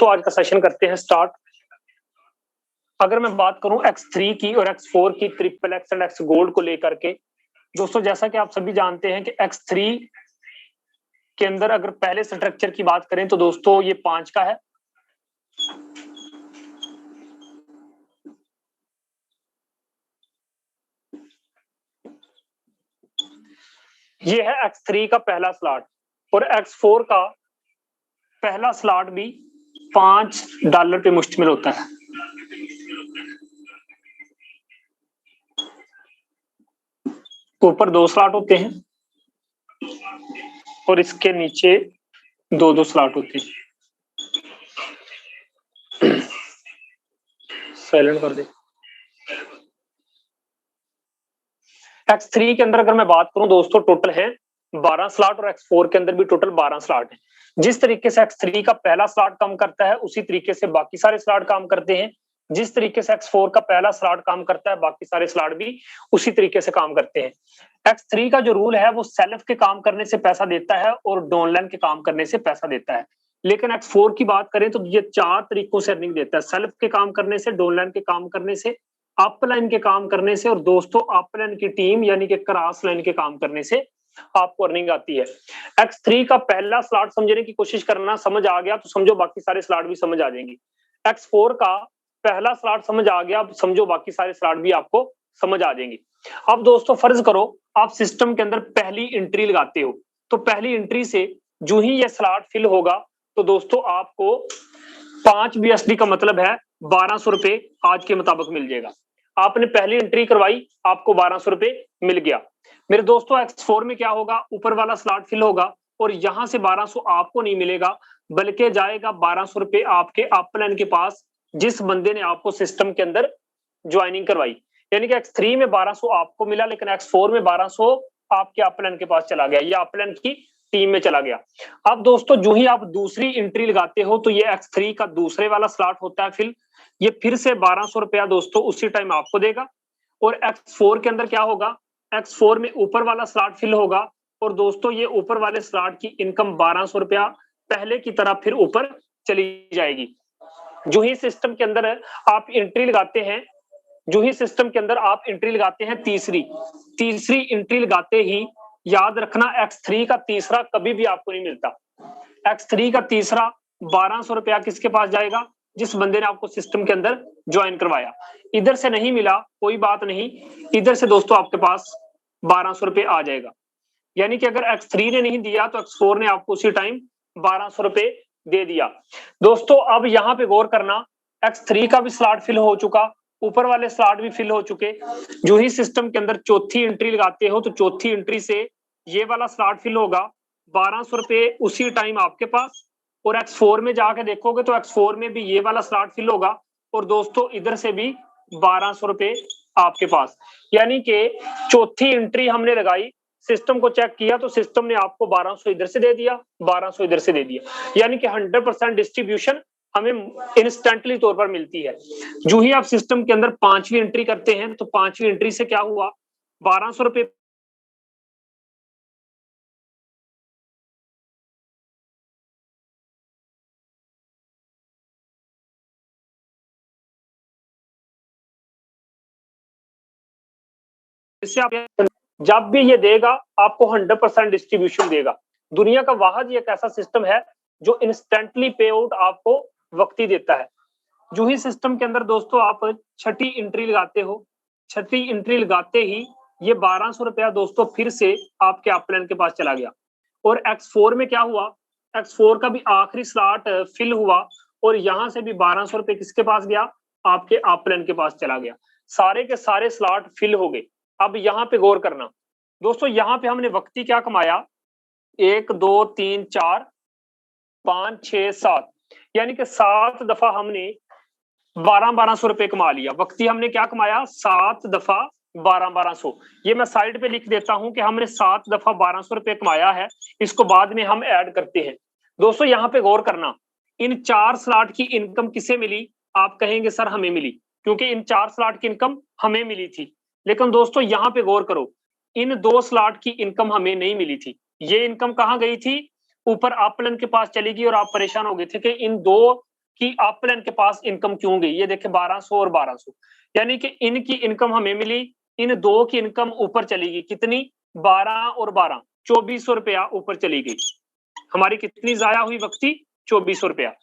दोस्तों आज का सेशन करते हैं स्टार्ट। अगर मैं बात करूं X3 की और X4 की triple x and x gold को लेकर के, दोस्तों जैसा कि आप सभी जानते हैं कि X3 के अंदर अगर पहले स्ट्रक्चर की बात करें तो दोस्तों ये 5 का है। ये है X3 का पहला स्लॉट और X4 का पहला स्लॉट भी $5 पे मुश्तमिल होता है। ऊपर 2 स्लॉट होते हैं और इसके नीचे 2-2 स्लॉट होते हैं। साइलेंट कर दे। X3 के अंदर अगर मैं बात करूं दोस्तों टोटल है 12 स्लॉट और X4 के अंदर भी टोटल 12 स्लॉट है। जिस तरीके से X3 का पहला स्लॉट काम करता है उसी तरीके से बाकी सारे स्लॉट काम करते हैं। जिस तरीके से X4 का पहला स्लॉट काम करता है बाकी सारे स्लॉट भी उसी तरीके से काम करते हैं। X3 का जो रूल है वो सेल्फ के काम करने से पैसा देता है और डाउनलाइन के काम करने से पैसा देता है। लेकिन X4 की बात करें तो ये 4 तरीकों से अर्निंग देता है, सेल्फ के काम करने से, डाउनलाइन के काम करने से, अपलाइन के काम करने से और दोस्तों अपलाइन की टीम यानी कि क्रॉस लाइन के काम करने से आपको अर्निंग आती है। X3 का पहला स्लॉट समझने की कोशिश करना, समझ आ गया तो समझो बाकी सारे स्लॉट भी समझ आ जाएंगे। X4 का पहला स्लॉट समझ आ गया, समझो बाकी सारे स्लॉट भी आपको समझ आ जाएंगे। अब दोस्तों फर्ज करो आप सिस्टम के अंदर पहली एंट्री लगाते हो, तो पहली एंट्री से जो ही ये स्लॉट फिल होगा तो दोस्तों आपको 5 BSD का मतलब है 1200 रुपए आज के मुताबिक मिल जाएगा। आपने पहली एंट्री करवाई, आपको 1200 रुपए मिल गया। मेरे दोस्तों X4 में क्या होगा, ऊपर वाला स्लॉट फिल होगा और यहां से 1200 आपको नहीं मिलेगा बल्कि जाएगा 1200 रुपए आपके अपलाइन के पास, जिस बंदे ने आपको सिस्टम के अंदर ज्वाइनिंग करवाई। यानी कि X3 में 1200 आपको मिला लेकिन X4 में 1200 आपके अपलाइन के पास चला गया या अपलाइन की टीम में चला गया। अब दोस्तों जो ही आप दूसरी एंट्री लगाते हो तो ये X3 का दूसरे वाला स्लॉट होता है फिल, ये फिर से 1200 रुपया दोस्तों उसी टाइम आपको देगा। और X4 के अंदर क्या होगा, X4 में ऊपर वाला स्लॉट फिल होगा और दोस्तों ये ऊपर वाले स्लॉट की इनकम 1200 रुपया पहले की तरह फिर ऊपर चली जाएगी। जो ही सिस्टम के अंदर आप एंट्री लगाते हैं, जो ही सिस्टम के अंदर आप एंट्री लगाते हैं तीसरी एंट्री लगाते ही याद रखना X3 का तीसरा कभी भी आपको नहीं मिलता। X3 का तीसरा 1200 रुपया किसके पास जाएगा, जिस बंदे ने आपको सिस्टम के अंदर ज्वाइन करवाया। इधर से नहीं मिला कोई बात नहीं, इधर से दोस्तों आपके पास 1200 रुपए आ जाएगा। यानी कि अगर X3 ने नहीं दिया तो X4 ने आपको उसी टाइम 1200 रुपए दे दिया। दोस्तों अब यहां पे गौर करना, X3 का भी स्लॉट फिल हो चुका, ऊपर वाले स्लॉट भी फिल हो चुके। जो ही सिस्टम के अंदर चौथी एंट्री लगाते हो तो चौथी एंट्री से ये वाला स्लॉट फिल होगा, 1200 रुपए उसी टाइम आपके पास। और X4 में जाके देखोगे तो X4 में भी ये वाला स्लॉट फिल होगा और दोस्तों इधर से भी 1200 रुपए आपके पास। यानी कि चौथी एंट्री हमने लगाई, सिस्टम को चेक किया तो सिस्टम ने आपको 1200 इधर से दे दिया, 1200 इधर से दे दिया। यानी कि 100% डिस्ट्रीब्यूशन हमें इंस्टेंटली तौर पर मिलती है। जो ही आप सिस्टम के अंदर 5वीं एंट्री करते हैं तो 5वीं एंट्री से क्या हुआ, 1200 रुपए से आप जब भी ये देगा आपको 100% डिस्ट्रीब्यूशन देगा। दुनिया का वाहिद एक ऐसा सिस्टम है जो इंस्टेंटली पे आउट आपको वक्ती देता है। जो ही सिस्टम के अंदर दोस्तों आप छठी एंट्री लगाते हो, छठी एंट्री लगाते ही ये 1200 रुपया दोस्तों फिर से आपके अपलाइन के पास चला गया। और X4 में क्या हुआ, X4 का भी आखिरी स्लॉट फिल हुआ और यहां से भी 1200 रुपए किसके पास गया, आपके अपलाइन के पास चला गया। सारे के सारे स्लॉट फिल हो गए। अब यहाँ पे गौर करना दोस्तों, यहाँ पे हमने वक्ती क्या कमाया, 1 2 3 4 5 6 7, यानी कि 7 दफा हमने 1200 रुपए कमा लिया। वक्ती हमने क्या कमाया, 7 दफा 1200। ये मैं साइड पे लिख देता हूं कि हमने 7 दफा 1200 रुपए कमाया है, इसको बाद में हम ऐड करते हैं। दोस्तों यहाँ पे गौर करना, इन 4 स्लॉट की इनकम किसे मिली, आप कहेंगे सर हमें मिली, क्योंकि इन 4 स्लॉट की इनकम हमें मिली थी। लेकिन दोस्तों यहाँ पे गौर करो, इन 2 स्लॉट की इनकम हमें नहीं मिली थी। ये इनकम कहाँ गई थी, ऊपर अपलाइन के पास चली गई और आप परेशान हो गए थे कि इन 2 कि आप प्लान के पास इनकम क्यों गई। ये देखें 1200 और 1200, यानी कि इनकी इनकम हमें मिली, इन दो की इनकम ऊपर चली गई, कितनी 12 और 12 2400 रुपया ऊपर चली गई। हमारी कितनी जाया हुई वक्ती 2400 रुपया।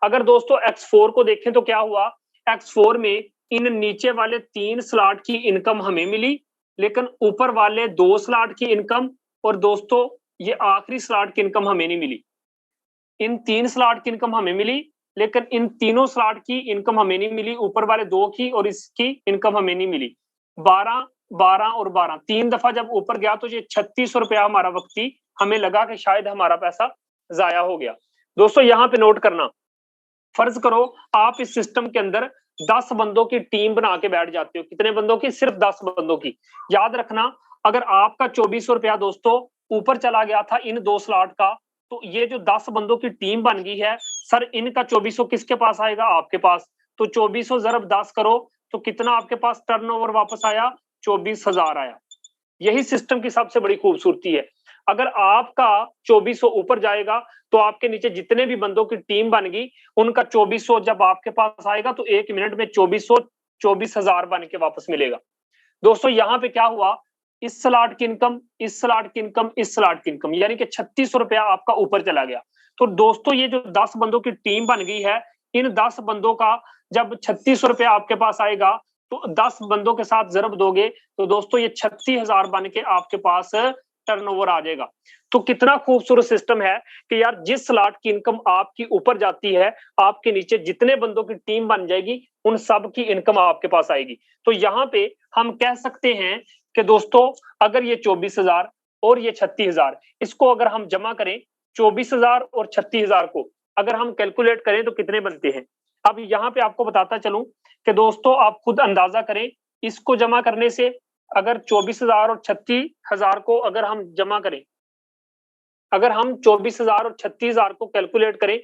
अगर दोस्तों X4 को देखें तो क्या हुआ, X4 में इन नीचे वाले 3 स्लॉट की इनकम हमें मिली, लेकिन ऊपर वाले 2 स्लॉट की इनकम और दोस्तों ये आखिरी स्लॉट की इनकम हमें नहीं मिली। इन 3 स्लॉट की इनकम हमें मिली, लेकिन इन तीनों स्लॉट की इनकम हमें नहीं मिली, ऊपर वाले 2 की और इसकी इनकम हमें नहीं मिली। 12 12 और 12 3 दफा जब ऊपर गया तो ये 3600 रुपया हमारा वक्ती हमें लगा कि शायद हमारा पैसा जाया हो गया। दोस्तों यहाँ पे नोट करना, फर्ज करो आप इस सिस्टम के अंदर 10 बंदों की टीम बना के बैठ जाते हो। कितने बंदों की? सिर्फ 10 बंदों की। याद रखना, अगर आपका 2400 रुपया दोस्तों ऊपर चला गया था इन 2 स्लॉट का, तो ये जो 10 बंदों की टीम बन गई है, सर इनका 2400 किसके पास आएगा? आपके पास। तो 2400 ज़रब 10 करो तो कितना आपके पास टर्नओवर वापस आया? 24,000 आया। यही सिस्टम की सबसे बड़ी खूबसूरती है। अगर आपका 2400 ऊपर जाएगा तो आपके नीचे जितने भी बंदों की टीम बन गई, उनका 2400 जब आपके पास आएगा तो 1 मिनट में 2400 24,000 बन के वापस मिलेगा। दोस्तों यहाँ पे क्या हुआ, इस स्लॉट की इनकम, इस स्लॉट की इनकम, इस स्लॉट की इनकम, यानी कि 3600 रुपया आपका ऊपर चला गया। तो दोस्तों ये जो 10 बंदों की टीम बन गई है, इन 10 बंदों का जब 3600 रुपया आपके पास आएगा तो 10 बंदों के साथ जरब दोगे तो दोस्तों ये 36,000 बन के आपके पास टर्नओवर आ जाएगा। तो कितना खूबसूरत सिस्टम है कि यार जिस स्लॉट की इनकम आपकी ऊपर जाती है, आपके नीचे जितने बंदों की टीम बन जाएगी, उन सब की इनकम आपके पास आएगी। तो यहाँ पे हम कह सकते हैं कि दोस्तों अगर ये 24,000 और ये 36,000, इसको अगर हम जमा करें, 24,000 और 36,000 को अगर हम कैलकुलेट करें तो कितने बनते हैं। अब यहाँ पे आपको बताता चलूं कि दोस्तों आप खुद अंदाजा करें, इसको जमा करने से अगर 24,000 और 36,000 को अगर हम जमा करें, अगर हम 24,000 और 36,000 को कैलकुलेट करें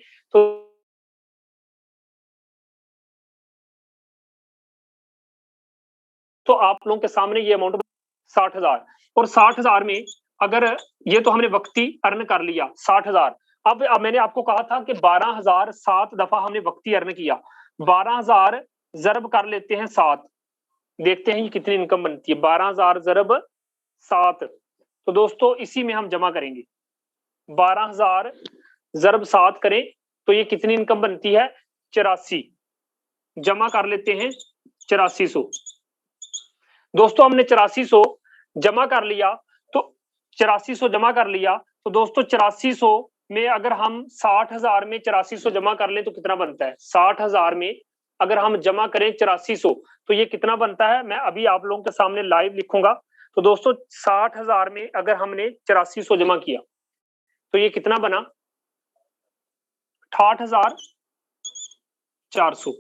तो आप लोगों के सामने ये अमाउंट 60,000, और 60,000 में अगर ये तो हमने वक्ती अर्न कर लिया 60,000। अब मैंने आपको कहा था कि 12,000 7 दफा हमने वक्ती अर्न किया। 12,000 जरब कर लेते हैं 7, देखते हैं ये कितनी इनकम बनती है। 12,000 जरब 7, तो दोस्तों इसी में हम जमा करेंगे। 12,000 जरब 7 करें तो ये कितनी इनकम बनती है? 84। जमा कर लेते हैं 8400। दोस्तों हमने 8400 जमा कर लिया, तो 8400 जमा कर लिया तो दोस्तों 8400 में अगर हम 60,000 में 8400 जमा कर लें तो कितना बनता है? 60,000 में अगर हम जमा करें 8400 तो ये कितना बनता है? मैं अभी आप लोगों के सामने लाइव लिखूंगा। तो दोस्तों 60,000 में अगर हमने 8400 जमा किया तो ये कितना बना? 68,400।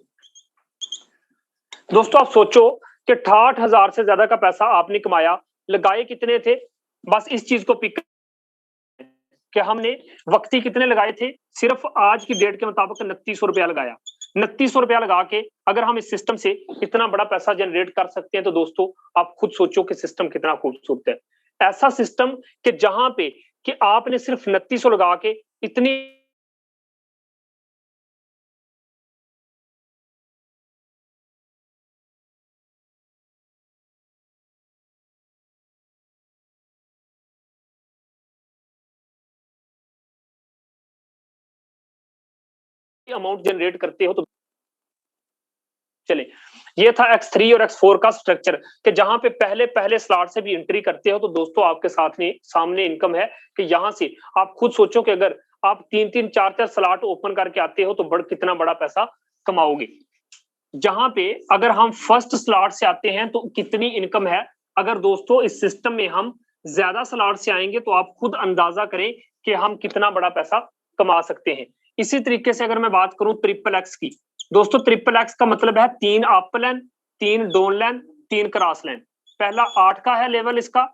दोस्तों आप सोचो कि 68,000 से ज्यादा का पैसा आपने कमाया, लगाए कितने थे? बस इस चीज को पिक कि हमने वक्ती कितने लगाए थे? सिर्फ आज की डेट के मुताबिक 2900 रुपया लगाया। 2900 रुपया लगा के अगर हम इस सिस्टम से इतना बड़ा पैसा जनरेट कर सकते हैं तो दोस्तों आप खुद सोचो कि सिस्टम कितना खूबसूरत है। ऐसा सिस्टम कि जहां पे कि आपने सिर्फ 2900 लगा के इतनी अमाउंट जनरेट करते हो। तो चले, ये था X3 और X4 का स्ट्रक्चर कि जहां पे पहले पहले स्लॉट से भी एंट्री करते हो तो दोस्तों आपके साथ में सामने इनकम है कि यहां से आप खुद सोचो कि अगर आप 3-3 4-4 स्लॉट ओपन करके आते हो तो कितना बड़ा पैसा कमाओगे। जहां पे अगर हम फर्स्ट स्लॉट से आते हैं तो कितनी इनकम है। अगर दोस्तों इस सिस्टम में हम ज्यादा स्लॉट से आएंगे तो आप खुद अंदाजा करें कि हम कितना बड़ा पैसा कमा सकते हैं। इसी तरीके से अगर मैं बात करूं ट्रिपल एक्स की, दोस्तों ट्रिपल एक्स का मतलब है 3 up line, 3 down line, 3 cross line. पहला 8 का है लेवल, इसका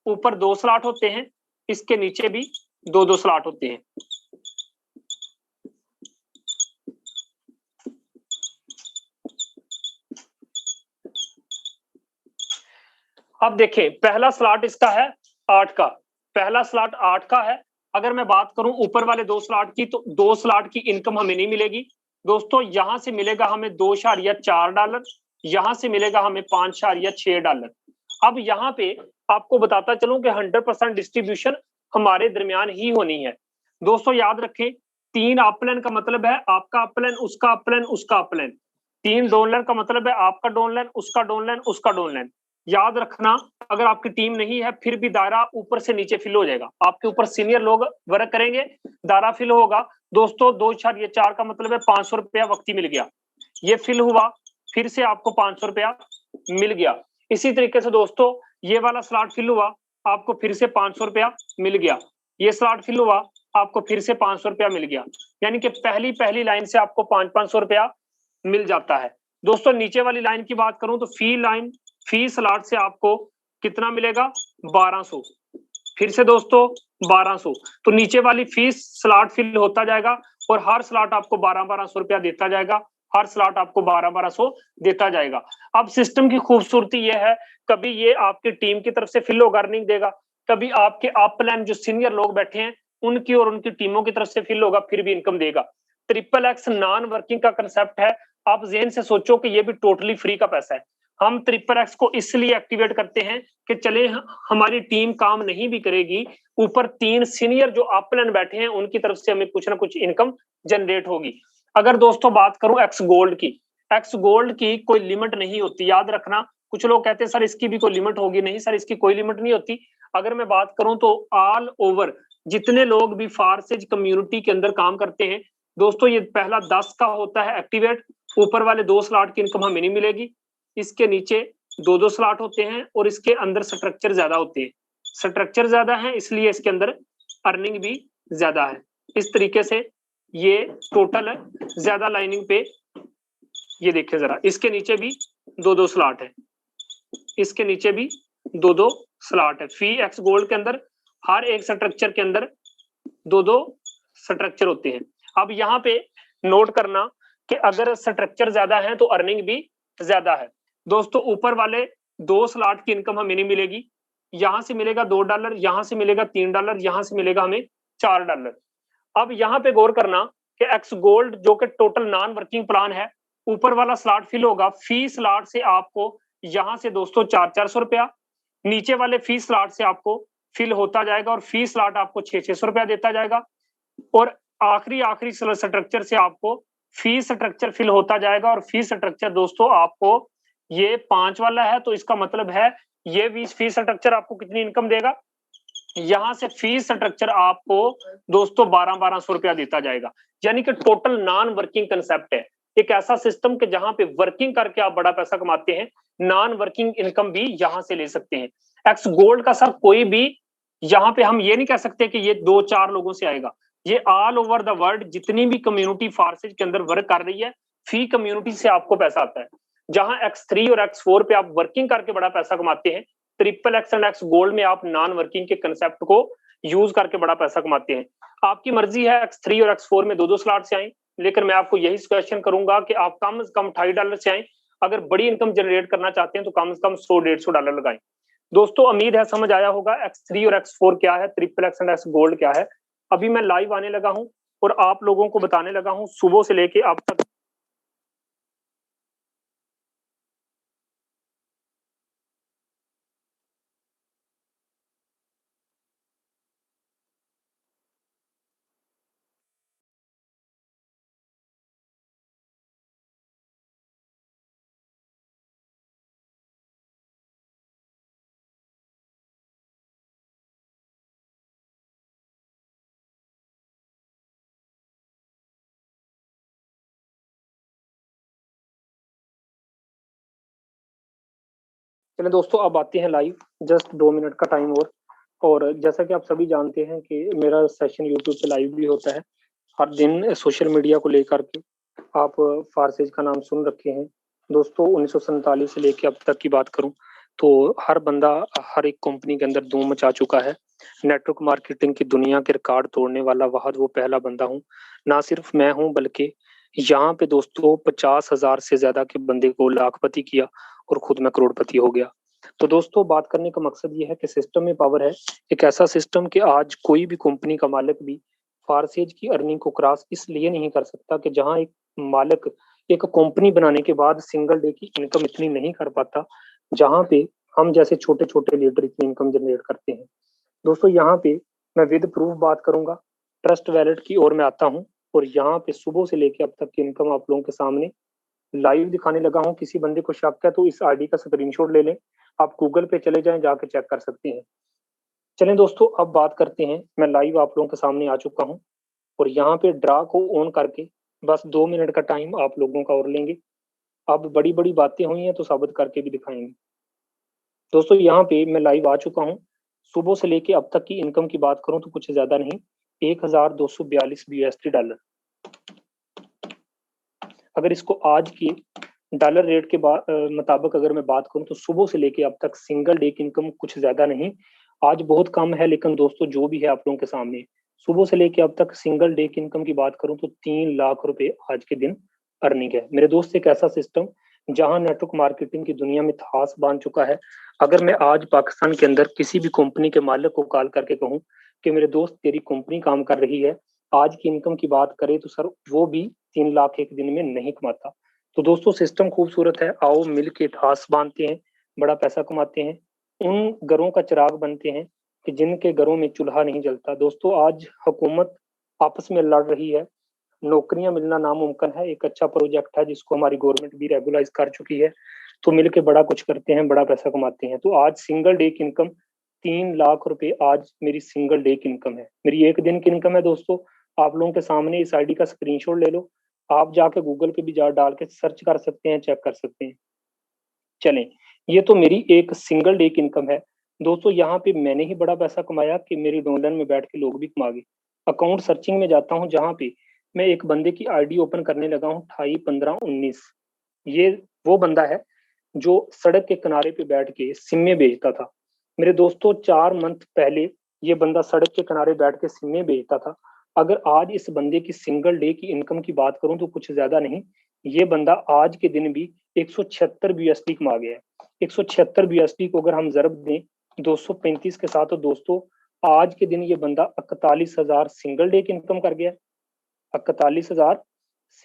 ऊपर 2 स्लॉट होते हैं, इसके नीचे भी 2-2 स्लॉट होते हैं। अब देखें पहला स्लॉट इसका है 8 का, पहला स्लॉट 8 का है। अगर मैं बात करूं ऊपर वाले 2 स्लॉट की तो 2 स्लॉट की इनकम हमें नहीं मिलेगी, दोस्तों यहाँ से मिलेगा हमें $2.4, यहाँ से मिलेगा हमें $5.6। अब यहाँ पे आपको बताता चलूं कि 100% डिस्ट्रीब्यूशन हमारे दरमियान ही होनी है। दोस्तों याद रखें, 3 अपलाइन का मतलब है आपका अपलाइन, उसका अपलाइन, उसका अपलाइन। 3 डाउनलाइन का मतलब है आपका डाउनलाइन, उसका डाउनलाइन, उसका डाउनलाइन। याद रखना, अगर आपकी टीम नहीं है फिर भी दायरा ऊपर से नीचे फिल हो जाएगा, आपके ऊपर सीनियर लोग वर्क करेंगे, दायरा फिल होगा। दोस्तों 2.4 का मतलब है 500 रुपया वक्ती मिल गया, ये फिल हुआ, फिर से आपको 500 रुपया मिल गया। इसी तरीके से दोस्तों ये वाला स्लॉट फिल हुआ, आपको फिर से 500 रुपया मिल गया, ये स्लॉट फिल हुआ, आपको फिर से 500 रुपया मिल गया। यानी कि पहली लाइन से आपको 500 रुपया मिल जाता है। दोस्तों नीचे वाली लाइन की बात करूं तो फी स्लॉट से आपको कितना मिलेगा? 1200। फिर से दोस्तों 1200। तो नीचे वाली फीस स्लॉट फिल होता जाएगा और हर स्लॉट आपको 1200 रुपया देता जाएगा, हर स्लॉट आपको 1200 देता जाएगा। अब सिस्टम की खूबसूरती यह है, कभी ये आपकी टीम की तरफ से फिल होगा अर्निंग देगा, कभी आपके अपलाइन जो सीनियर लोग बैठे हैं उनकी और उनकी टीमों की तरफ से फिल होगा, फिर भी इनकम देगा। XXX नॉन वर्किंग का कंसेप्ट है। आप ज़हन से सोचो कि ये भी टोटली फ्री का पैसा है। हम XXX को इसलिए एक्टिवेट करते हैं कि चले हमारी टीम काम नहीं भी करेगी, ऊपर 3 सीनियर जो अपलाइन बैठे हैं उनकी तरफ से हमें कुछ ना कुछ इनकम जनरेट होगी। अगर दोस्तों बात करूं एक्स गोल्ड की कोई लिमिट नहीं होती, याद रखना। कुछ लोग कहते हैं सर इसकी भी कोई लिमिट होगी, नहीं सर इसकी कोई लिमिट नहीं होती। अगर मैं बात करूं तो ऑल ओवर जितने लोग भी फारसेज कम्युनिटी के अंदर काम करते हैं दोस्तों, ये पहला 10 का होता है एक्टिवेट, ऊपर वाले 2 स्लॉट की इनकम हमें नहीं मिलेगी, इसके नीचे 2 स्लॉट होते हैं और इसके अंदर स्ट्रक्चर ज्यादा होते हैं। स्ट्रक्चर ज्यादा है इसलिए इसके अंदर अर्निंग भी ज्यादा है। इस तरीके से ये टोटल है ज्यादा लाइनिंग पे। ये देखिए जरा, इसके नीचे भी 2 स्लॉट है, इसके नीचे भी 2 स्लॉट है। फी एक्स गोल्ड के अंदर हर एक स्ट्रक्चर के अंदर 2 स्ट्रक्चर होते हैं। अब यहाँ पे नोट करना कि अगर स्ट्रक्चर ज्यादा है तो अर्निंग भी ज्यादा है। दोस्तों ऊपर वाले 2 स्लॉट की इनकम हमें नहीं मिलेगी, यहां से मिलेगा $2, यहां से मिलेगा $3, यहां से मिलेगा हमें $4। अब यहाँ पे गौर करना कि एक्स गोल्ड जो कि टोटल नॉन वर्किंग प्लान है, ऊपर वाला स्लॉट फिल होगा, फी स्लॉट से आपको यहां से दोस्तों 400 रुपया, नीचे वाले फी स्लॉट से आपको फिल होता जाएगा और फी स्लॉट आपको 600 रुपया देता जाएगा, और आखिरी स्ट्रक्चर से आपको फी स्ट्रक्चर फिल होता जाएगा। और फी स्ट्रक्चर दोस्तों आपको ये 5 वाला है, तो इसका मतलब है ये फी स्ट्रक्चर आपको कितनी इनकम देगा? यहां से फी स्ट्रक्चर आपको दोस्तों 1200 रुपया देता जाएगा। यानी कि टोटल नॉन वर्किंग कंसेप्ट है, एक ऐसा सिस्टम के जहां पे वर्किंग करके आप बड़ा पैसा कमाते हैं, नॉन वर्किंग इनकम भी यहां से ले सकते हैं। एक्स गोल्ड का सर कोई भी, यहाँ पे हम ये नहीं कह सकते कि ये 2-4 लोगों से आएगा, ये ऑल ओवर द वर्ल्ड जितनी भी कम्युनिटी फारसेज के अंदर वर्क कर रही है, फी कम्युनिटी से आपको पैसा आता है। जहां X3 और X4 पे आप वर्किंग करके बड़ा पैसा कमाते हैं, XXX एंड एक्स गोल्ड में आप नॉन वर्किंग के कंसेप्ट को यूज करके बड़ा पैसा कमाते हैं। आपकी मर्जी है X3 और X4 में 2 स्लॉट से आए, लेकिन मैं आपको यही सजेशन करूंगा कि आप कम से कम $2.5 से आए। अगर बड़ी इनकम जनरेट करना चाहते हैं तो कम से कम $100-150 लगाएं। दोस्तों उम्मीद है समझ आया होगा X3 और X4 क्या है, XXX एंड एक्स गोल्ड क्या है। अभी मैं लाइव आने लगा हूं और आप लोगों को बताने लगा हूं सुबह से लेके अब तक। चलिए दोस्तों अब आते हैं लाइव, जस्ट 2 मिनट का टाइम और जैसा कि आप सभी जानते हैं कि मेरा सेशन यूट्यूब पे लाइव भी होता है हर दिन। सोशल मीडिया को लेकर के आप फारसेज का नाम सुन रखे हैं दोस्तों। 1947 से लेके अब तक की बात करूं तो हर बंदा हर एक कंपनी के अंदर धूम मचा चुका है। नेटवर्क मार्केटिंग की दुनिया के रिकॉर्ड तोड़ने वाला वो पहला बंदा हूं। ना सिर्फ मैं हूं बल्कि यहाँ पे दोस्तों 50,000 से ज्यादा के बंदे को लाखपति किया और खुद मैं करोड़पति हो गया। तो दोस्तों बात करने का मकसद ये है कि सिस्टम में पावर है, एक ऐसा सिस्टम कि आज कोई भी कंपनी का मालिक भी फारसेज की अर्निंग को क्रॉस इसलिए नहीं कर सकता कि जहां एक मालिक एक कंपनी बनाने के बाद सिंगल डे की इनकम इतनी नहीं कर पाता जहां पे हम जैसे छोटे छोटे लीडर इतनी इनकम जनरेट करते हैं। दोस्तों यहाँ पे मैं विद प्रूफ बात करूंगा, ट्रस्ट वैलेट की ओर मैं आता हूँ और यहाँ पे सुबह से लेके अब तक की इनकम आप लोगों के सामने लाइव दिखाने लगा हूँ। किसी बंदे को शक है तो इस आईडी का स्क्रीनशॉट ले लें, आप गूगल पे चले जाएं, जाके चेक कर सकते हैं। चलें दोस्तों, अब बात करते हैं। मैं लाइव आप लोगों के सामने आ चुका हूँ और यहाँ पे ड्रा को ऑन करके बस 2 मिनट का टाइम आप लोगों का और लेंगे। अब बड़ी बड़ी बातें हुई हैं तो साबित करके भी दिखाएंगे। दोस्तों यहाँ पे मैं लाइव आ चुका हूँ। सुबह से लेके अब तक की इनकम की बात करूं तो कुछ ज्यादा नहीं, 1242 यूएसडी डॉलर। अगर इसको आज के डॉलर रेट के मुताबिक अगर मैं बात करूं तो सुबह से लेके अब तक सिंगल डे की इनकम कुछ ज्यादा नहीं, आज बहुत कम है, लेकिन दोस्तों जो भी है आप लोगों के सामने सुबह से लेके अब तक सिंगल डे की इनकम की बात करूं तो 3 लाख रुपए आज के दिन अर्निंग है। मेरे दोस्त एक ऐसा सिस्टम जहां नेटवर्क मार्केटिंग की दुनिया में इतिहास बांध चुका है। अगर मैं आज पाकिस्तान के अंदर किसी भी कंपनी के मालिक को कॉल करके कहूं कि मेरे दोस्त तेरी कंपनी काम कर रही है, आज की इनकम की बात करें तो सर वो भी 3 लाख एक दिन में नहीं कमाता। तो दोस्तों सिस्टम खूबसूरत है, आओ मिल के इतिहास बांधते हैं, बड़ा पैसा कमाते हैं, उन घरों का चिराग बनते हैं कि जिनके घरों में चूल्हा नहीं जलता। दोस्तों आज हुकूमत आपस में लड़ रही है, नौकरियां मिलना नामुमकिन है, एक अच्छा प्रोजेक्ट है जिसको हमारी गवर्नमेंट भी रेगुलाइज कर चुकी है, तो मिलके बड़ा कुछ करते हैं, बड़ा पैसा कमाते हैं। तो आज सिंगल डे की इनकम 3 लाख रुपए आज मेरी सिंगल डे की इनकम है, मेरी एक दिन की इनकम है। दोस्तों आप लोगों के सामने इस आईडी का स्क्रीनशॉट ले लो, आप जाके गूगल पे भी जा डाल के सर्च कर सकते हैं, चेक कर सकते हैं। चलें, ये तो मेरी एक सिंगल डे की इनकम है। दोस्तों यहाँ पे मैंने ही बड़ा पैसा कमाया कि मेरी डोनर में बैठ के लोग भी कमा गए। अकाउंट सर्चिंग में जाता हूँ जहाँ पे मैं एक बंदे की आईडी ओपन करने लगा हूँ 28, 15, 19। ये वो बंदा है जो सड़क के किनारे पे बैठ के सिम्मे बेचता था। मेरे दोस्तों 4 मंथ पहले ये बंदा सड़क के किनारे बैठ के सिम्मे बेचता था। अगर आज इस बंदे की सिंगल डे की इनकम की बात करूं तो कुछ ज्यादा नहीं, ये बंदा आज के दिन भी 176 यूएसडी कमा गया है। 176 यूएसडी को अगर हम जरब दें 235 के साथ, तो दोस्तों आज के दिन ये बंदा 41,000 सिंगल डे की इनकम कर गया। 41,000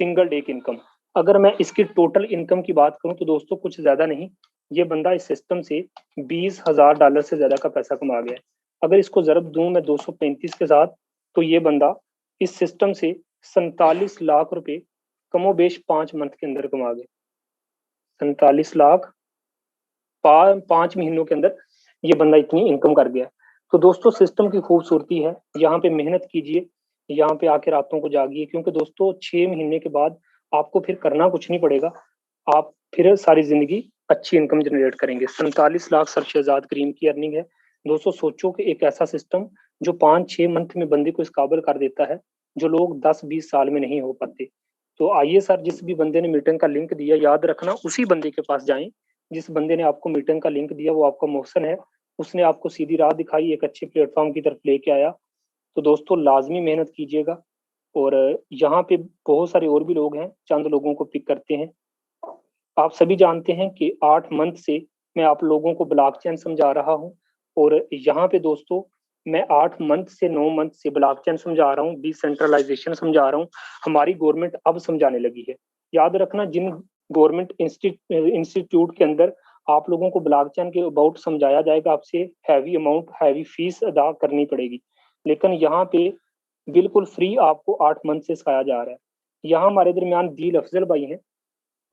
सिंगल डे की इनकम। अगर मैं इसकी टोटल इनकम की बात करूं तो दोस्तों कुछ ज्यादा नहीं, ये बंदा इस सिस्टम से $20,000 से ज्यादा का पैसा कमा गया है। अगर इसको जरब दूं मैं 235 के साथ, तो ये बंदा इस सिस्टम से 47 लाख रुपए कमोबेश 5 मंथ के अंदर कमा गया। 47 लाख 5 महीनों के अंदर ये बंदा इतनी इनकम कर गया। तो दोस्तों सिस्टम की खूबसूरती है, यहाँ पे मेहनत कीजिए, यहाँ पे आके रातों को जागिए, क्योंकि दोस्तों 6 महीने के बाद आपको फिर करना कुछ नहीं पड़ेगा, आप फिर सारी जिंदगी अच्छी इनकम जनरेट करेंगे। 47 लाख सर शहजाद करीम की अर्निंग है। दोस्तों सोचो कि एक ऐसा सिस्टम जो 5-6 मंथ में बंदे को इस काबिल कर देता है जो लोग 10-20 साल में नहीं हो पाते। तो आइए सर, जिस भी बंदे ने मीटिंग का लिंक दिया याद रखना उसी बंदे के पास जाएं। जिस बंदे ने आपको मीटिंग का लिंक दिया वो आपका मोहसन है, उसने आपको सीधी राह दिखाई, एक अच्छे प्लेटफॉर्म की तरफ लेके आया। तो दोस्तों लाजमी मेहनत कीजिएगा। और यहाँ पे बहुत सारे और भी लोग हैं, चंद लोगों को पिक करते हैं। आप सभी जानते हैं कि 8 मंथ से मैं आप लोगों को ब्लॉकचेन समझा रहा हूँ, और यहाँ पे दोस्तों मैं 8 मंथ से 9 मंथ से ब्लॉकचेन समझा रहा हूँ, डिसेंट्रलाइजेशन समझा रहा हूँ। हमारी गवर्नमेंट अब समझाने लगी है। याद रखना, जिन गवर्नमेंट इंस्टीट्यूट के अंदर आप लोगों को ब्लॉकचेन के अबाउट समझाया जाएगा, आपसे हैवी अमाउंट हैवी फीस अदा करनी पड़ेगी, लेकिन यहाँ पे बिल्कुल फ्री आपको 8 मंथ से सिखाया जा रहा है। यहाँ हमारे दरमियान दिल अफजल भाई हैं।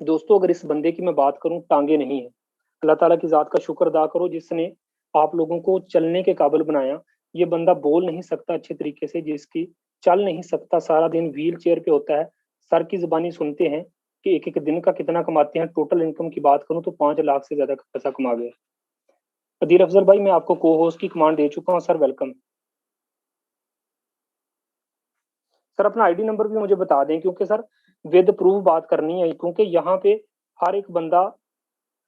दोस्तों अगर इस बंदे की मैं बात करूं, टांगे नहीं है। अल्लाह ताला की जात का शुक्र अदा करो जिसने आप लोगों को चलने के काबिल बनाया। ये बंदा बोल नहीं सकता अच्छे तरीके से, जिसकी चल नहीं सकता, सारा दिन व्हील चेयर पे होता है। सर की जुबानी सुनते हैं कि एक एक दिन का कितना कमाते हैं। टोटल इनकम की बात करूं तो 5 लाख से ज्यादा का पैसा कमा गया। अदील अफजल भाई, मैं आपको को होस्ट की कमांड दे चुका हूँ सर, वेलकम। सर अपना आईडी नंबर भी मुझे बता दें, क्योंकि सर विद प्रूफ बात करनी है, क्योंकि यहाँ पे हर एक बंदा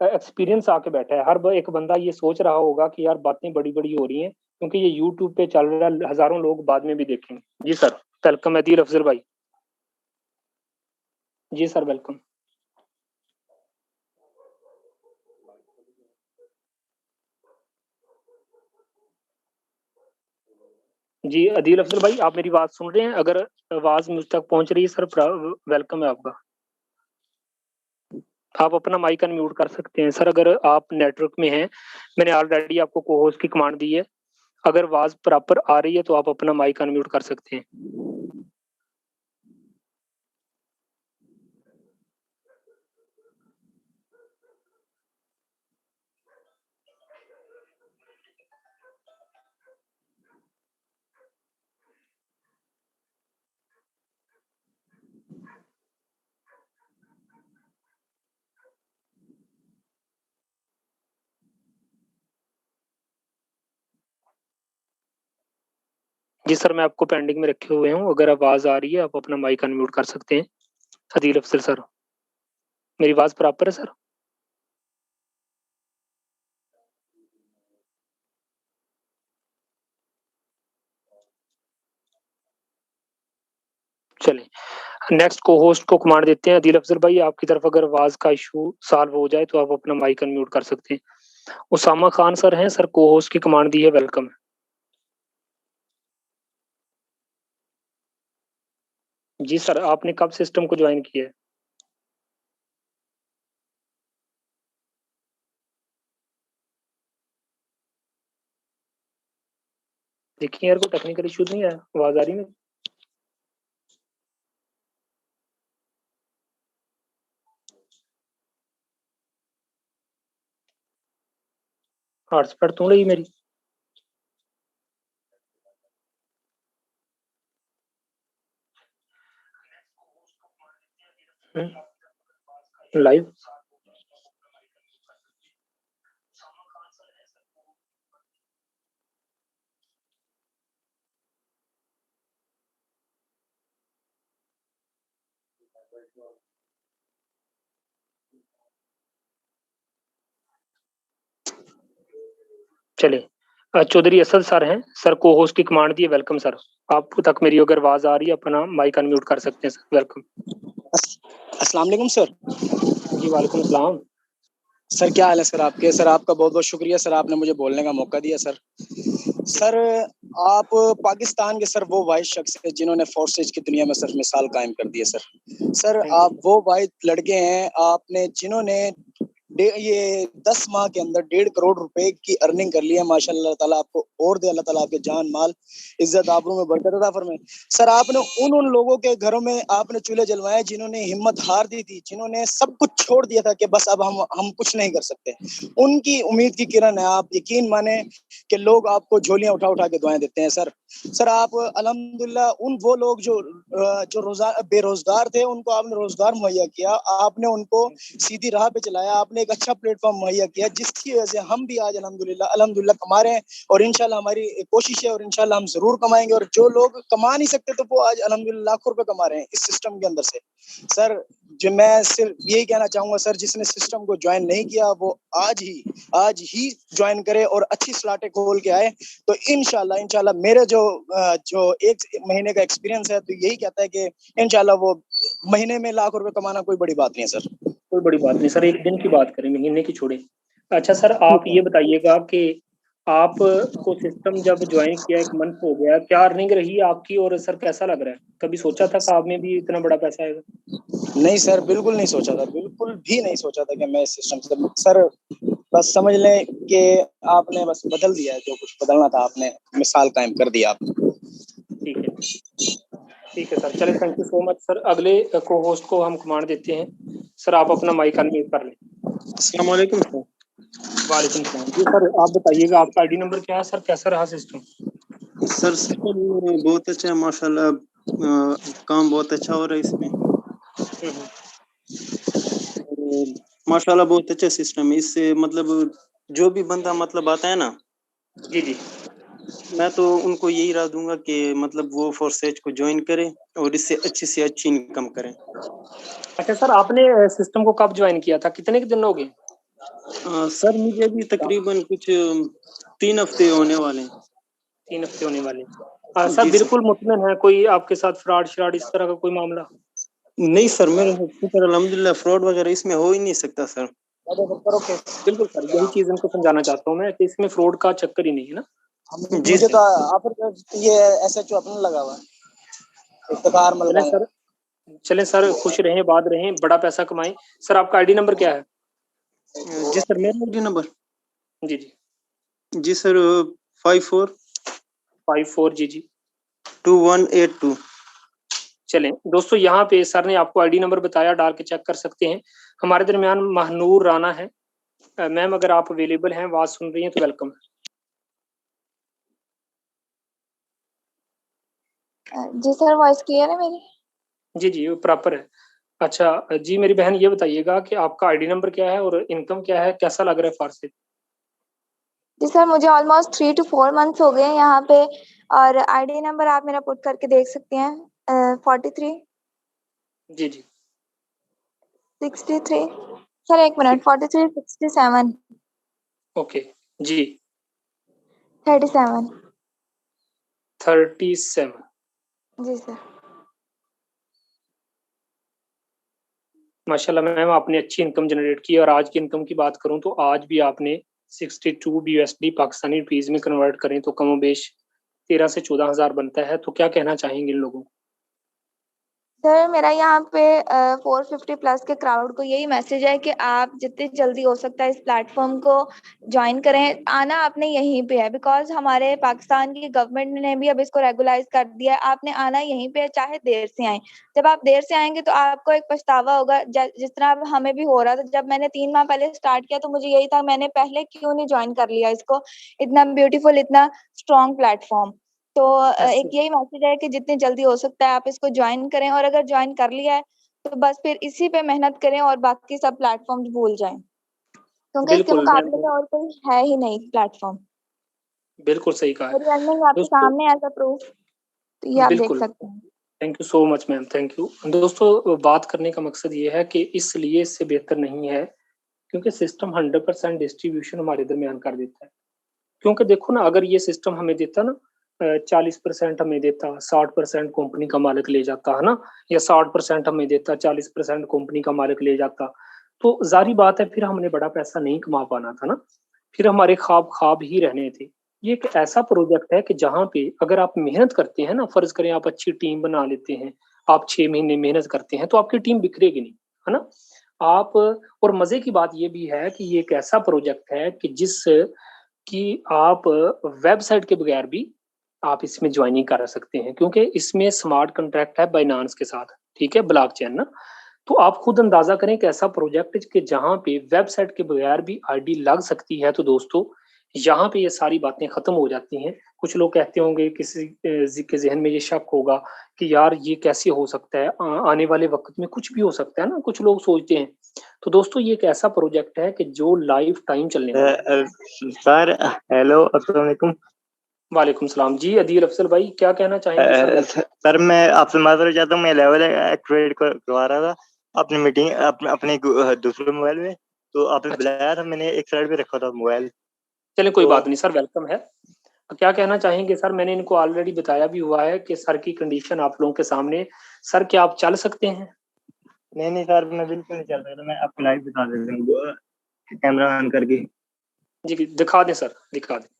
एक्सपीरियंस आके बैठा है। हर एक बंदा ये सोच रहा होगा कि यार बातें बड़ी बड़ी हो रही हैं, क्योंकि ये यूट्यूब पे चल रहा है, हजारों लोग बाद में भी देखेंगे। जी सर, वेलकम अदील अफजल भाई। जी सर वेलकम। जी अदील अफजल भाई, आप मेरी बात सुन रहे हैं? अगर आवाज मुझ तक पहुंच रही है सर, वेलकम है आपका। आप अपना माइक अनम्यूट कर सकते हैं सर, अगर आप नेटवर्क में हैं। मैंने ऑलरेडी आपको को होस्ट की कमांड दी है। अगर आवाज प्रॉपर आ रही है तो आप अपना माइक अनम्यूट कर सकते हैं। जी सर, मैं आपको पेंडिंग में रखे हुए हूँ। अगर आवाज आ रही है आप अपना माइक अनम्यूट कर सकते हैं। अदील अफजल सर, मेरी आवाज प्रॉपर है सर? चले, नेक्स्ट को होस्ट को कमांड देते हैं। अदील अफजल भाई, आपकी तरफ अगर आवाज का इशू सॉल्व हो जाए तो आप अपना माइक अनम्यूट कर सकते हैं। उसामा खान सर हैं सर, को होस्ट की कमांड दी है, वेलकम। जी सर, आपने कब सिस्टम को ज्वाइन किया है? देखिए यार, कोई टेक्निकल इशू नहीं है, आवाज आ रही है? हॉटस्पॉट तो रही मेरी। लाइव। चले, चौधरी असद सर हैं सर, को होस्ट की कमांड दी है, वेलकम सर। आप तक मेरी अगर आवाज आ रही है, अपना माइक अनम्यूट कर सकते हैं सर, वेलकम। अस्सलाम वालेकुम सर। जी वालेकुम सलाम। सर क्या हाल है सर आपके? सर आपका बहुत बहुत शुक्रिया सर, आपने मुझे बोलने का मौका दिया सर। सर आप पाकिस्तान के सर वो वाहिद शख्स हैं जिन्होंने फोर्सेज की दुनिया में सर मिसाल कायम कर दी है सर। सर आप वो वाहिद लड़के हैं आपने जिन्होंने ये 10 माह के अंदर 1.5 करोड़ रुपए की अर्निंग कर ली है। माशाल्लाह, अल्लाह ताला आपको और दे, अल्लाह ताला आपके जान माल इज्जत आबरू में बरकत अता फरमाए। सर आपने उन लोगों के घरों में आपने चूल्हे जलवाए जिन्होंने हिम्मत हार दी थी, जिन्होंने सब कुछ छोड़ दिया था कि बस अब हम कुछ नहीं कर सकते। उनकी उम्मीद की किरण है। आप यकीन माने कि लोग आपको झोलियां उठा उठा के दुआएं देते हैं सर। सर आप अल्हम्दुलिल्लाह उन वो लोग जो बेरोजगार थे उनको आपने रोजगार मुहैया किया, आपने उनको सीधी राह पे चलाया, आपने एक अच्छा प्लेटफॉर्म मुहैया किया जिसकी वजह से हम भी आज अल्हम्दुलिल्लाह कमा रहे हैं। और इंशाल्लाह हमारी कोशिश है और इंशाल्लाह हम जरूर कमाएंगे। और जो लोग कमा नहीं सकते तो वो आज अल्हम्दुलिल्लाह लाखों रुपए कमा रहे हैं इस सिस्टम के अंदर से। सर जो मैं सिर्फ यही कहना चाहूंगा सर, जिसने सिस्टम को ज्वाइन नहीं किया वो आज ही ज्वाइन करे और अच्छी स्लॉटें खोल के आए। तो इंशाल्लाह मेरे जो 1 महीने का एक्सपीरियंस है तो यही कहता है कि इंशाल्लाह वो महीने में लाख रुपए कमाना कोई बड़ी बात नहीं है सर। कोई बड़ी बात नहीं सर, एक दिन की बात करें, महीने की छोड़े। अच्छा सर, आप ये बताइएगा कि आप को सिस्टम जब ज्वाइन किया, 1 मंथ हो गया, क्या अर्निंग रही है आपकी? और सर कैसा लग रहा है? कभी सोचा था कि आप में भी इतना बड़ा पैसा आएगा? नहीं सर, बिल्कुल नहीं सोचा था, बिल्कुल भी नहीं सोचा था कि मैं इस सिस्टम से सर, बस समझ लें कि आपने बस बदल दिया है, जो कुछ बदलना था आपने मिसाल कायम कर दिया आप। ठीक है, ठीक है सर, चले, thank you so much sir. अगले को होस्ट को हम कमांड देते हैं सर, आप अपना माइक अनम्यूट कर लें। अस्सलाम वालेकुम सर। वालेकुम सलाम। जी सर, आप बताइएगा आपका आईडी नंबर क्या है सर, कैसा रहा सिस्टम? सर सिस्टम बहुत अच्छा है माशाल्लाह, काम बहुत अच्छा हो रहा है इसमें। माशाल्लाह बहुत अच्छा सिस्टम है। इससे मतलब जो भी बंदा मतलब आता है ना, जी जी, मैं तो उनको यही राय दूंगा कि मतलब वो फोर्सेज को ज्वाइन करें और इससे अच्छी से अच्छी इनकम करें। अच्छा सर, आपने सिस्टम को कब ज्वाइन किया था, कितने के दिन हो गए? सर मुझे भी तकरीबन कुछ 3 हफ्ते होने वाले हैं। 3 हफ्ते होने वाले। सर जी सर। बिल्कुल मुतमिन है? कोई आपके साथ फ्रॉड श्राड इस तरह का कोई मामला? नहीं सर, मेरे शुक्र अल्हम्दुलिल्लाह फ्रॉड वगैरह इसमें हो ही नहीं सकता सर। बिल्कुल सर, यही चीज इनको समझाना चाहता हूँ मैं कि इसमें फ्रॉड का चक्कर ही नहीं है ना। जी मुझे सर। तो ऑफर ये एसएचओ अपना लगा हुआ है, इफ्तिखार चलें मलकान। सर, चलें सर, खुश रहें, बात रहें, बड़ा पैसा कमाएं। सर आपका आईडी नंबर क्या है? जी सर, मेरा आईडी नंबर जी जी। जी सर 54 54 जी जी। 2182। चलें दोस्तों, यहाँ पे सर ने आपको आईडी नंबर बताया, डाल के चेक कर सकते हैं। हमारे दरमियान महनूर राना है। मैम अगर आप अवेलेबल हैं, आवाज सुन रही हैं तो वेलकम। जी सर, वॉइस क्लियर है मेरी? जी जी, वो प्रॉपर है। अच्छा जी, मेरी बहन ये बताइएगा कि आपका आईडी नंबर क्या है और इनकम क्या है, कैसा लग रहा है फारसी? जी सर, मुझे ऑलमोस्ट 3 to 4 मंथ्स हो गए हैं यहाँ पे, और आईडी नंबर आप मेरा पुट करके देख सकते हैं। 43 जी जी 63 सर, एक मिनट, 43 67 ओके जी 37 37। जी सर। माशाल्लाह मैम, आपने अच्छी इनकम जनरेट की। और आज की इनकम की बात करूं तो आज भी आपने 62 BUSD पाकिस्तानी रुपीज में कन्वर्ट करें तो कमोबेश 13 से 14 हज़ार बनता है। तो क्या कहना चाहेंगे इन लोगों को? सर मेरा यहाँ पे 450 प्लस के क्राउड को यही मैसेज है कि आप जितनी जल्दी हो सकता है इस प्लेटफॉर्म को ज्वाइन करें। आना आपने यहीं पे है, बिकॉज हमारे पाकिस्तान की गवर्नमेंट ने भी अब इसको रेगुलाइज कर दिया है। आपने आना यहीं पे है, चाहे देर से आए। जब आप देर से आएंगे तो आपको एक पछतावा होगा, जिस तरह अब हमें भी हो रहा था। जब मैंने 3 माह पहले स्टार्ट किया तो मुझे यही था, मैंने पहले क्यों नहीं ज्वाइन कर लिया इसको, इतना ब्यूटीफुल, इतना स्ट्रॉन्ग प्लेटफॉर्म। तो एक यही मैसेज है कि जितनी जल्दी हो सकता है आप इसको ज्वाइन करें, और अगर ज्वाइन कर लिया है तो बस फिर इसी पे मेहनत करें और बाकी सब प्लेटफॉर्म्स भूल जाएं, क्योंकि इसके बिल्कुल मुकाबले मैम, में और कोई है ही नहीं प्लेटफॉर्म। बिल्कुल सही कहा है मेरी अर्निंग आपके दोस्तों। सामने एज अ प्रूफ, तो ये आप देख बिल्कुल, सकते हैं। Thank you so much ma'am, thank you. दोस्तों बात करने का मकसद ये है कि इसलिए इससे बेहतर नहीं है क्योंकि सिस्टम 100% डिस्ट्रीब्यूशन हमारे दरमियान कर देता है। क्योंकि देखो ना, अगर ये सिस्टम हमें देता ना 40% हमें देता, 60% कंपनी का मालिक ले जाता है ना, या 60% हमें देता, 40% कंपनी का मालिक ले जाता, तो जारी बात है फिर हमने बड़ा पैसा नहीं कमा पाना था ना, फिर हमारे ख्वाब ख्वाब ही रहने थे। ये एक ऐसा प्रोजेक्ट है कि जहाँ पे अगर आप मेहनत करते हैं ना, फर्ज करें आप अच्छी टीम बना लेते हैं, आप 6 महीने मेहनत करते हैं तो आपकी टीम बिखरेगी नहीं, है ना। आप, और मजे की बात ये भी है कि ये एक ऐसा प्रोजेक्ट है कि जिस कि आप वेबसाइट के बगैर भी आप इसमें ज्वाइनिंग कर सकते हैं, क्योंकि इसमें स्मार्ट कॉन्ट्रैक्ट है बाइनांस के साथ, ठीक है, ब्लॉकचेन ना। तो आप खुद अंदाजा करें कि ऐसा प्रोजेक्ट कि जहां पे वेबसाइट के बगैर भी आईडी लग सकती है। तो दोस्तों यहाँ पे ये सारी बातें खत्म हो जाती हैं। कुछ लोग कहते होंगे, किसी के जहन में ये शक होगा कि यार ये कैसे हो सकता है, आने वाले वक्त में कुछ भी हो सकता है ना, कुछ लोग सोचते हैं। तो दोस्तों ये एक ऐसा प्रोजेक्ट है कि जो लाइफ टाइम चलने वाला है। सर हेलो, अस्सलाम वालेकुम। वालेकुम सलाम जी, अदील अफसल भाई, क्या कहना चाहेंगे सर? सर मैं आपसे माजूर चाहता हूँ, मैं लेवल एक्टिवेट करवा रहा था अपनी मीटिंग अपने दूसरे मोबाइल में, तो आपने अच्छा, बुलाया था, मैंने एक साइड पे रखा था मोबाइल। चलिए कोई तो बात नहीं सर, वेलकम है। तो क्या कहना चाहेंगे सर? मैंने इनको ऑलरेडी बताया भी हुआ है कि सर की कंडीशन आप लोगों के सामने। सर क्या आप चल सकते हैं? नहीं नहीं सर, मैं बिल्कुल नहीं चल सकता, मैं आपको लाइव बता देता हूँ कैमरा ऑन करके। जी दिखा दें सर, दिखा दें। जी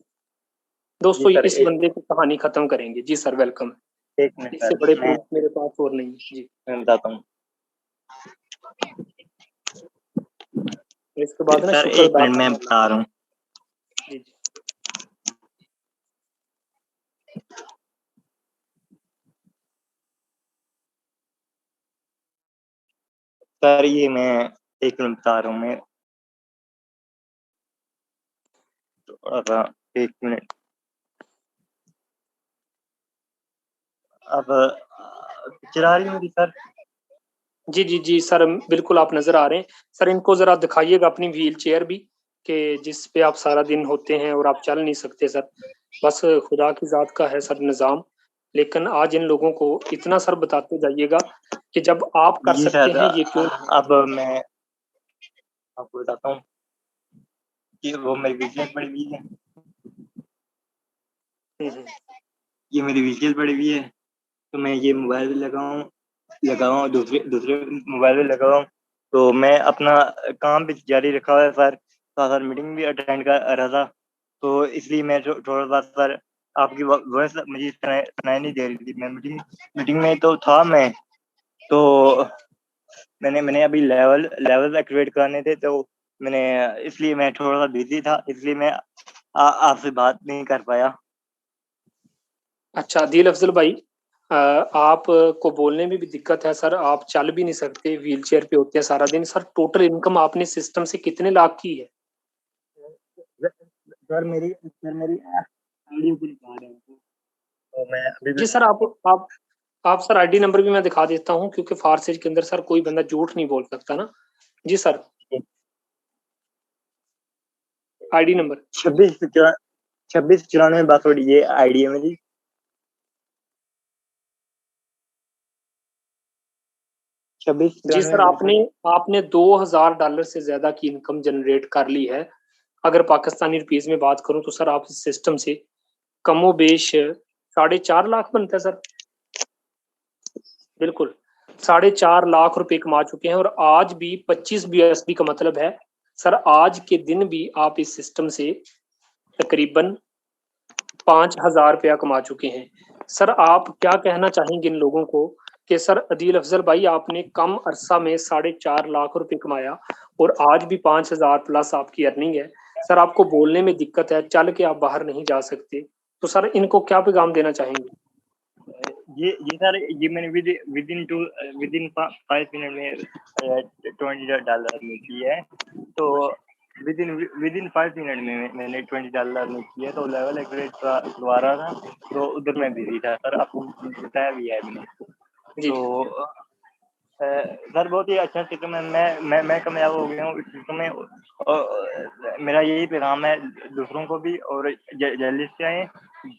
दोस्तों सर, इस बंदे की कहानी खत्म करेंगे। जी सर वेलकम है। एक मिनट इससे सर, बड़े प्रूफ मेरे पास और नहीं है जी। मैं बताता हूँ। इसके बाद ना सर शुक्र एक अदा मिनट, मैं करना। बता रहा हूँ। जी जी सर ये मैं एक मिनट बता रहा हूँ, मैं थोड़ा सा, एक मिनट। अब पिक्चर आ रही है मेरी सर? जी जी जी सर, बिल्कुल आप नजर आ रहे हैं। सर इनको जरा दिखाइएगा अपनी व्हील चेयर भी, कि जिस पे आप सारा दिन होते हैं और आप चल नहीं सकते सर। बस खुदा की जात का है सर निज़ाम। लेकिन आज इन लोगों को इतना सर बताते जाइएगा कि जब आप कर जी सकते सर, हैं ये क्यों। अब मैं आपको बताता हूँ कि वो मेरी वीकेंड पड़ी हुई है, हम्म। ये मेरी वीकेंड पड़ी हुई है, तो मैं ये मोबाइल भी लगाऊँ दूसरे दूसरे मोबाइल भी लगाऊँ, तो मैं अपना काम भी जारी रखा हुआ है सर, साथ साथ मीटिंग भी अटेंड कर रहा था। तो इसलिए मैं थोड़ा सा सर आपकी वॉइस मुझे सुनाई नहीं दे रही थी। मैं मीटिंग में तो था मैं, तो मैंने अभी लेवल एक्टिवेट करने थे, तो मैंने इसलिए मैं थोड़ा सा बिजी था, इसलिए मैं आपसे बात नहीं कर पाया। अच्छा दिल अफजल भाई, आप को बोलने में भी दिक्कत है सर, आप चल भी नहीं सकते, व्हील चेयर पे होते हैं सारा दिन। सर टोटल इनकम आपने सिस्टम से कितने लाख की है? सर मेरी आईडी ऊपर कार्ड है, तो मैं अभी जी सर, आप सर आईडी नंबर भी मैं दिखा देता हूँ, क्योंकि फारसेज के अंदर सर कोई बंदा झूठ नहीं बोल सकता ना। जी सर, आईडी नंबर 2694 पासवर्ड, ये आईडी है मेरी। 26 जी सर, आपने $2000 से ज्यादा की इनकम जनरेट कर ली है। अगर पाकिस्तानी रुपीज में बात करूं तो सर आप इस सिस्टम से कमोबेश 4.5 लाख बनता है सर। बिल्कुल 4.5 लाख रुपए कमा चुके हैं, और आज भी 25 BSB का मतलब है सर आज के दिन भी आप इस सिस्टम से तकरीबन 5,000 रुपया कमा चुके हैं। सर आप क्या कहना चाहेंगे इन लोगों को कि सर अदील अफजल भाई आपने कम अरसा में 4.5 लाख रुपए कमाया और आज भी 5,000 प्लस आपकी अर्निंग है। सर आपको बोलने में दिक्कत है, चल के आप बाहर नहीं जा सकते, तो सर इनको क्या पैगाम देना चाहेंगे? ये सर, ये मैंने विद इन 5 मिनट में $20 में की है। तो विद इन 5 मिनट में मैंने $20 में किया है। तो लेवल एक्टिवेट करवा रहा था, तो उधर मैं बिजी था सर, आपको बताया भी है मैंने। जी तो सर बहुत ही अच्छा सिस्टम है। मैं कामयाब हो गया हूँ इस सिस्टम में, और मेरा यही पैगाम है दूसरों को भी, और जल्दी से आए,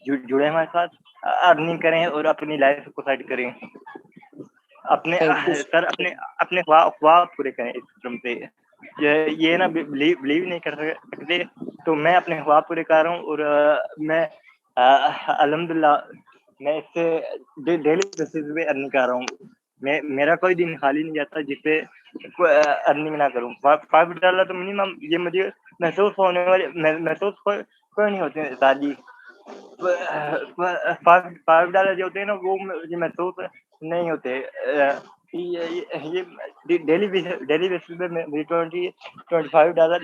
जुड़े हमारे साथ, अर्निंग करें और अपनी लाइफ को सेट करें। अपने थैंक यू। सर अपने अपने ख्वाब पूरे करें इस सिस्टम से। ये ना बिलीव नहीं कर सकते, तो मैं अपने ख्वाब पूरे कर रहा हूँ, और मैं अल्हम्दुलिल्लाह मैं इससे डेली बेसिस पे अर्निंग कर रहा हूँ। मेरा कोई दिन खाली नहीं जाता जिसपे अर्निंग ना करूँ। $5 तो मिनिमम, ये मुझे महसूस होने वाले महसूस कोई नहीं होते दादी। $5 जो होते हैं ना, वो मुझे महसूस नहीं होते। ये डेली बेसिस पे मेरी $25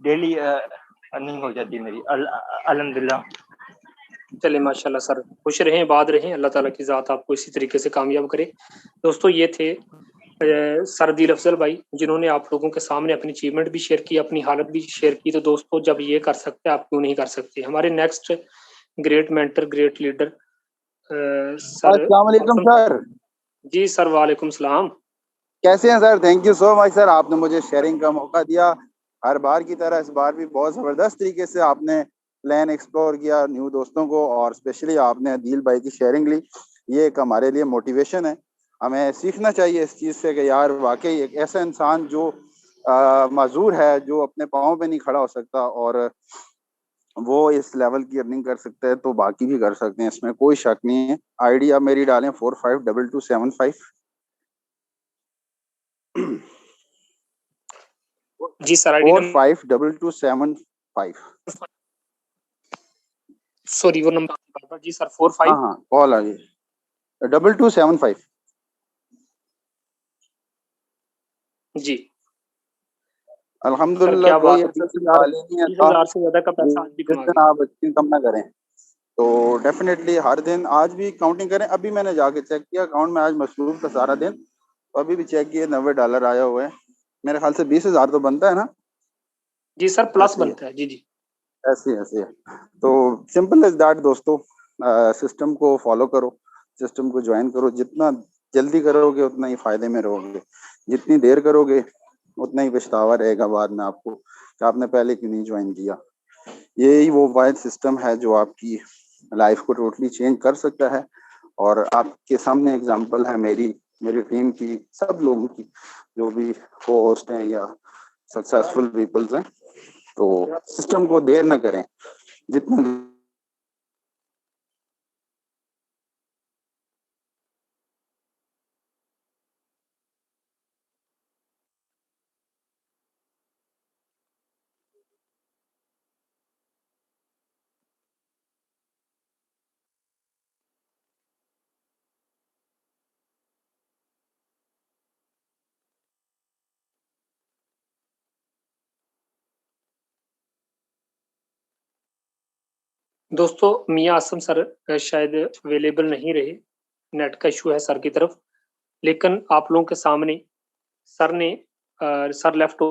डेली अर्निंग हो जाती है मेरी, अल्हम्दुलिल्लाह। चले माशाल्लाह सर, खुश रहें, आबाद रहें, अल्लाह ताला की ज़ात आपको इसी तरीके से कामयाब करे। दोस्तों ये थे सर दिल अफजल भाई, जिन्होंने आप लोगों के सामने अपनी अचीवमेंट भी शेयर की, अपनी हालत भी शेयर की। तो दोस्तों जब ये कर सकते हैं, आप क्यों नहीं कर सकते? हमारे next great mentor, great leader sir अस्सलाम वालेकुम सर। जी सर, वालेकुम सलाम। कैसे हैं sir? Thank you so much sir, आपने मुझे शेयरिंग का मौका दिया। हर बार की तरह इस बार भी बहुत ज़बरदस्त तरीके से आपने प्लान एक्सप्लोर किया न्यू दोस्तों को, और स्पेशली आपने अदील भाई की शेयरिंग ली। ये एक हमारे लिए मोटिवेशन है, हमें सीखना चाहिए इस चीज़ से कि यार वाकई एक ऐसा इंसान जो माजूर है, जो अपने पाँव पे नहीं खड़ा हो सकता, और वो इस लेवल की अर्निंग कर सकते हैं, तो बाकी भी कर सकते हैं, इसमें कोई शक नहीं है। आईडी आप मेरी डालें 452275। जी सर, आईडी नंबर 452275। सॉरी वो नंबर जी सर, 45। हाँ हाँ, कॉल आ गई 2275। जी सर, अल्हम्दुलिल्लाह क्या कोई बात है सर, अजीब सवाल ही नहीं है था 30,000 से ज्यादा का पैसा आज भी जिस कमा दिन गए। आप अच्छी इनकम ना करें। तो डेफिनेटली हर दिन आज भी काउंटिंग करें। अभी मैंने जाके चेक किया अकाउंट में, आज मसरूफ था सारा दिन, तो अभी भी चेक किए $90 आया हुआ है। मेरे ख्याल से 20,000 तो बनता है ना? जी सर, प्लस ऐसे ही है, बनता है। जी जी ऐसे है। तो सिंपल इज दैट दोस्तों, सिस्टम को फॉलो करो, सिस्टम को ज्वाइन करो। जितना जल्दी करोगे उतना ही फायदे में रहोगे, जितनी देर करोगे उतना ही पछतावा रहेगा बाद में आपको कि आपने पहले क्यों नहीं ज्वाइन किया। यही वो वाइड सिस्टम है जो आपकी लाइफ को टोटली चेंज कर सकता है। और आपके सामने एग्जांपल है मेरी टीम की, सब लोगों की, जो भी को होस्ट हैं या सक्सेसफुल पीपल्स हैं। तो सिस्टम को देर न करें, जितना दोस्तों मियां आसम सर शायद अवेलेबल नहीं रहे, नेट का इशू है सर की तरफ, लेकिन आप लोगों के सामने सर ने सर लेफ्ट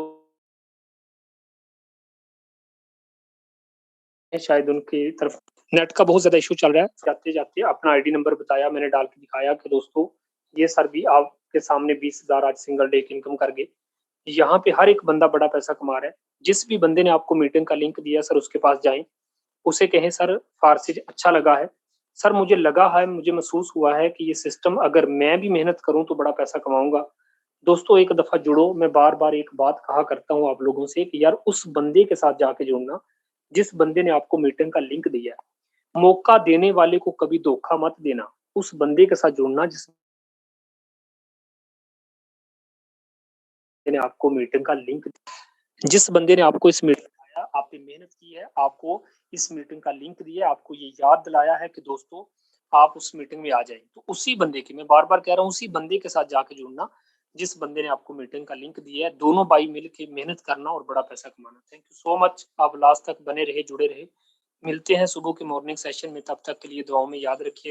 शायद उनकी तरफ नेट का बहुत ज्यादा इशू चल रहा है। जाते जाते अपना आईडी नंबर बताया, मैंने डाल के दिखाया कि दोस्तों ये सर भी आपके सामने 20,000 आज सिंगल डे की इनकम कर गए। यहाँ पे हर एक बंदा बड़ा पैसा कमा रहा है। जिस भी बंदे ने आपको मीटिंग का लिंक दिया सर उसके पास जाएं, उसे कहें सर फारसी अच्छा लगा है, सर मुझे लगा है, मुझे महसूस हुआ है कि ये सिस्टम अगर मैं भी मेहनत करूं तो बड़ा पैसा कमाऊंगा। दोस्तों एक दफा जुड़ो। मैं बार बार एक बात कहा करता हूं आप लोगों से कि यार उस बंदे के साथ जाके जुड़ना जिस बंदे ने आपको मीटिंग का लिंक दिया है। मौका देने वाले को कभी धोखा मत देना, उस बंदे के साथ जुड़ना जिस ने आपको मीटिंग का लिंक, जिस बंदे ने आपको इस मीटिंग आया, आपने मेहनत की है, आपको इस मीटिंग का लिंक दिया, आपको ये याद दिलाया है कि दोस्तों आप उस मीटिंग में आ जाएं, तो उसी बंदे की, मैं बार बार कह रहा हूँ, उसी बंदे के साथ जाके जुड़ना जिस बंदे ने आपको मीटिंग का लिंक दिया है। दोनों भाई मिल के मेहनत करना और बड़ा पैसा कमाना। थैंक यू सो मच, आप लास्ट तक बने रहे, जुड़े रहे। मिलते हैं सुबह के मॉर्निंग सेशन में, तब तक के लिए दुआओं में याद रखिए।